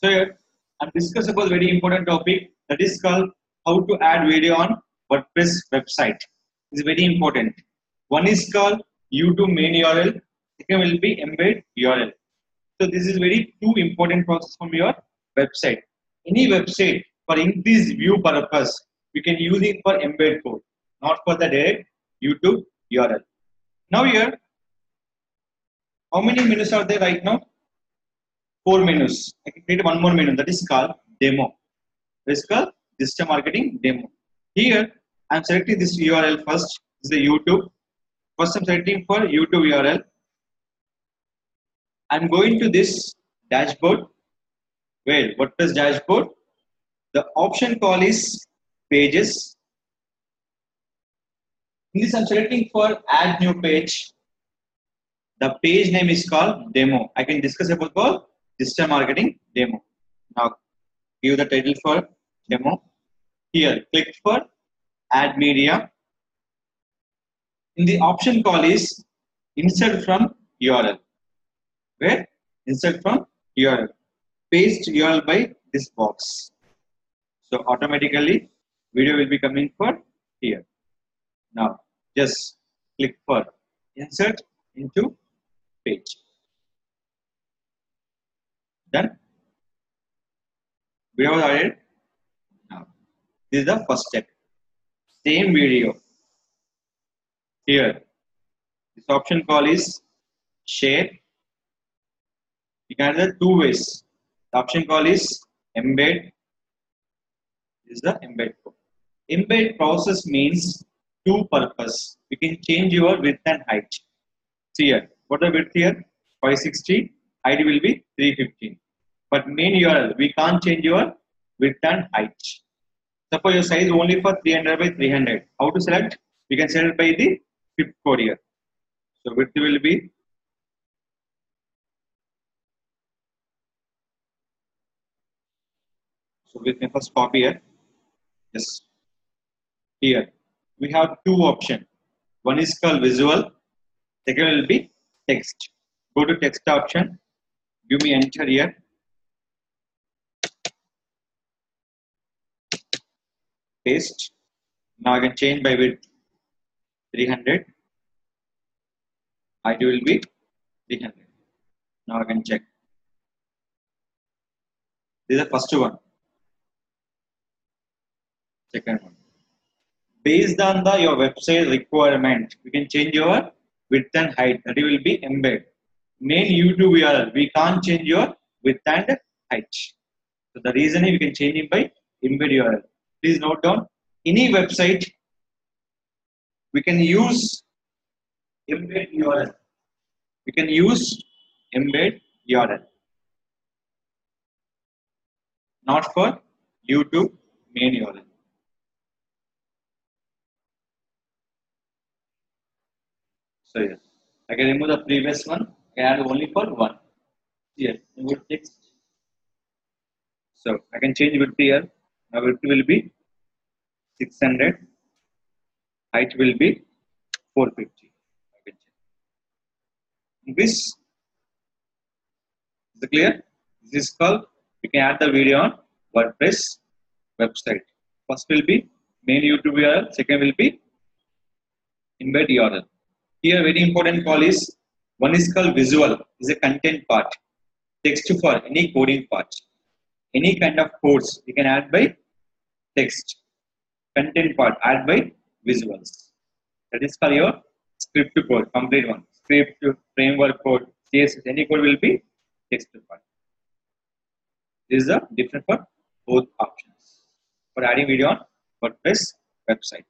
So here I'm discussing about a very important topic that is called how to add video on WordPress website. It's very important. One is called YouTube main URL. Second will be embed URL. So this is very two important process from your website. Any website for increased view purpose, you can use it for embed code, not for the direct YouTube URL. Now here, how many menus are there right now? 4 menus. I can create one more menu that is called demo. It's called digital marketing demo. Here I'm selecting this URL first. This is the YouTube. First I'm selecting for YouTube URL. I'm going to this dashboard. Where WordPress dashboard. The option call is pages. In this I'm selecting for add new page. The page name is called demo. I can discuss about the digital marketing demo. Now give the title for demo. Here click for add media. In the option call is insert from URL. Where insert from URL. Paste URL by this box. So automatically video will be coming for here. Now just click for insert into page. Done. Video was added. Now this is the first step. Same video. Here this option call is share. You can add two ways. The option call is embed. This is the embed code. Embed process means two purpose. You can change your width and height. See here, what the width here? 560. Height will be 315. But main URL, we can't change your width and height. Suppose your size only for 300 by 300. How to select? We can select by the fifth code here. So width will be with my first copy here. Yes. Here we have two options. One is called visual. Second will be text. Go to text option. Give me enter here. Paste. Now I can change by width 300. Height will be 300. Now I can check. This is the first one. Second one. Based on your website requirement, you can change your width and height. That will be embed. Main YouTube URL, we can't change your width and height. So the reason is we can change it by embed URL. Please note down. Any website, we can use embed URL. We can use embed URL. Not for YouTube main URL. So here, I can remove the previous one. I can add only for one. Here, remove text. So I can change width here. Now width will be 600. Height will be 450. This is clear. This is called. You can add the video on WordPress website. First will be main YouTube URL. Second will be embed URL. Here, very important call is one is called visual. Is a content part. Text for any coding part. Any kind of codes you can add by text. Content part add by visuals. That is called your script code. Complete one. Script, framework code, CSS. Any code will be text part. This is the different for both options for adding video on WordPress website.